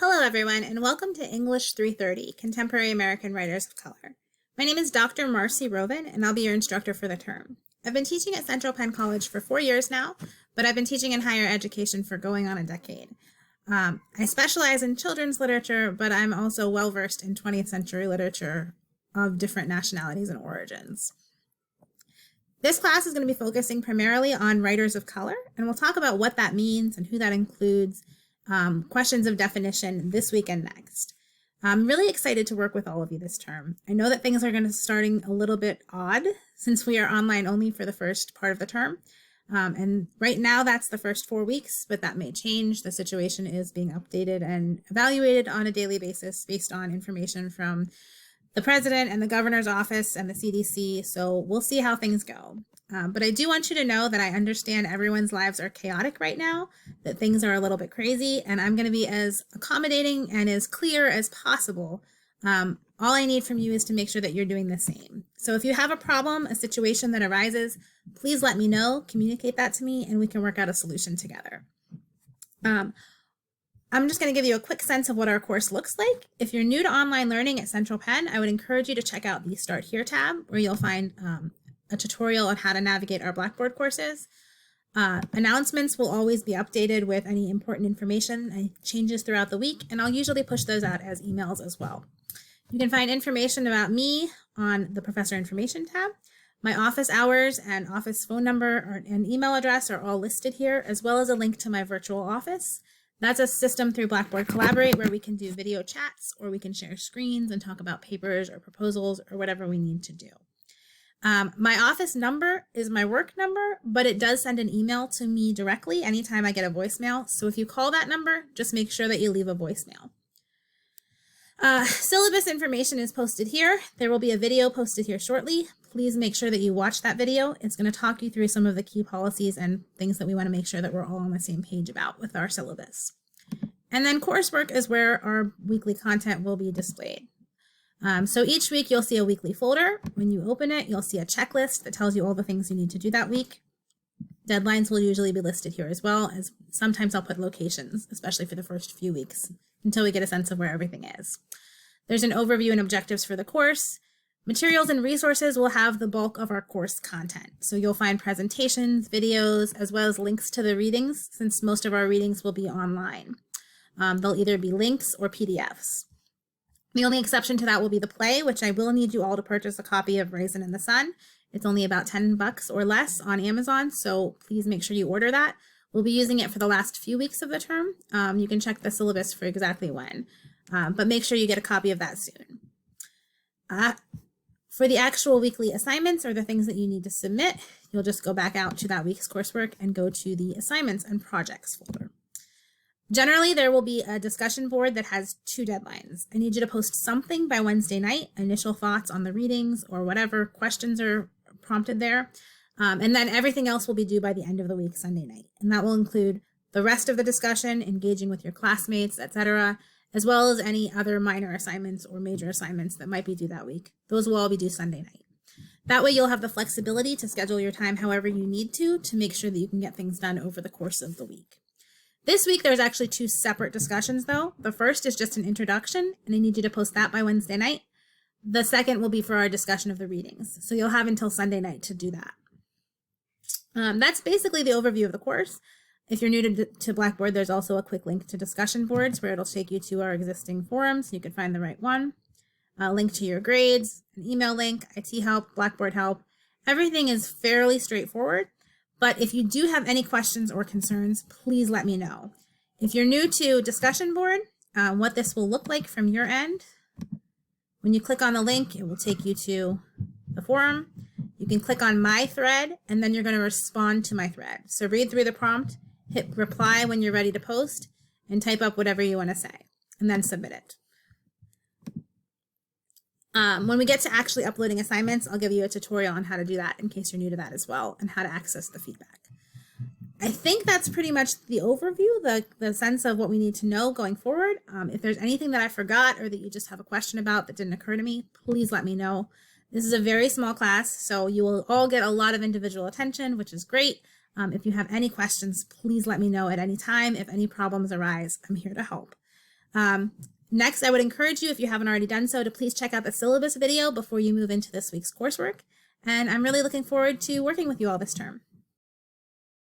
Hello everyone, and welcome to English 330, Contemporary American Writers of Color. My name is Dr. Marcy Rovin, and I'll be your instructor for the term. I've been teaching at Central Penn College for 4 years now, but I've been teaching in higher education for going on a decade. I specialize in children's literature, but I'm also well-versed in 20th century literature of different nationalities and origins. This class is going to be focusing primarily on writers of color, and we'll talk about what that means and who that includes, questions of definition this week and next. I'm really excited to work with all of you this term. I know that things are going to starting a little bit odd since we are online only for the first part of the term. And right now that's the first 4 weeks, but that may change. The situation is being updated and evaluated on a daily basis based on information from the president and the governor's office and the CDC. So we'll see how things go. But I do want you to know that I understand everyone's lives are chaotic right now, that things are a little bit crazy, and I'm going to be as accommodating and as clear as possible. All I need from you is to make sure that you're doing the same. So if you have a problem, a situation that arises, please let me know, communicate that to me, and we can work out a solution together. I'm just going to give you a quick sense of what our course looks like. If you're new to online learning at Central Penn, I would encourage you to check out the Start Here tab, where you'll find a tutorial on how to navigate our Blackboard courses. Announcements will always be updated with any important information and changes throughout the week, and I'll usually push those out as emails as well. You can find information about me on the Professor Information tab. My office hours and office phone number and email address are all listed here, as well as a link to my virtual office. That's a system through Blackboard Collaborate where we can do video chats, or we can share screens and talk about papers or proposals or whatever we need to do. My office number is my work number, but it does send an email to me directly anytime I get a voicemail. So if you call that number, just make sure that you leave a voicemail. Syllabus information is posted here. There will be a video posted here shortly. Please make sure that you watch that video. It's going to talk you through some of the key policies and things that we want to make sure that we're all on the same page about with our syllabus. And then coursework is where our weekly content will be displayed. So each week you'll see a weekly folder. When you open it, you'll see a checklist that tells you all the things you need to do that week. Deadlines will usually be listed here as well, as sometimes I'll put locations, especially for the first few weeks, until we get a sense of where everything is. There's an overview and objectives for the course. Materials and resources will have the bulk of our course content. So you'll find presentations, videos, as well as links to the readings, since most of our readings will be online. They'll either be links or PDFs. The only exception to that will be the play, which I will need you all to purchase a copy of Raisin in the Sun. It's only about $10 or less on Amazon, so please make sure you order that. We'll be using it for the last few weeks of the term. You can check the syllabus for exactly when, but make sure you get a copy of that soon. For the actual weekly assignments or the things that you need to submit, you'll just go back out to that week's coursework and go to the assignments and projects folder. Generally, there will be a discussion board that has 2 deadlines. I need you to post something by Wednesday night, initial thoughts on the readings or whatever questions are prompted there. And then everything else will be due by the end of the week, Sunday night. And that will include the rest of the discussion, engaging with your classmates, etc., as well as any other minor assignments or major assignments that might be due that week. Those will all be due Sunday night. That way you'll have the flexibility to schedule your time however you need to make sure that you can get things done over the course of the week. This week, there's actually 2 separate discussions, though. The first is just an introduction, and I need you to post that by Wednesday night. The second will be for our discussion of the readings, so you'll have until Sunday night to do that. That's basically the overview of the course. If you're new to Blackboard, there's also a quick link to discussion boards where it'll take you to our existing forums. You can find the right one. A link to your grades, an email link, IT help, Blackboard help. Everything is fairly straightforward. But if you do have any questions or concerns, please let me know. If you're new to discussion board, what this will look like from your end, when you click on the link, it will take you to the forum. You can click on my thread, and then you're going to respond to my thread. So read through the prompt, hit reply when you're ready to post, and type up whatever you want to say, and then submit it. When we get to actually uploading assignments, I'll give you a tutorial on how to do that in case you're new to that as well, and how to access the feedback. I think that's pretty much the overview, the sense of what we need to know going forward. If there's anything that I forgot or that you just have a question about that didn't occur to me, please let me know. This is a very small class, so you will all get a lot of individual attention, which is great. If you have any questions, please let me know at any time. If any problems arise, I'm here to help. Next, I would encourage you, if you haven't already done so, to please check out the syllabus video before you move into this week's coursework. And I'm really looking forward to working with you all this term.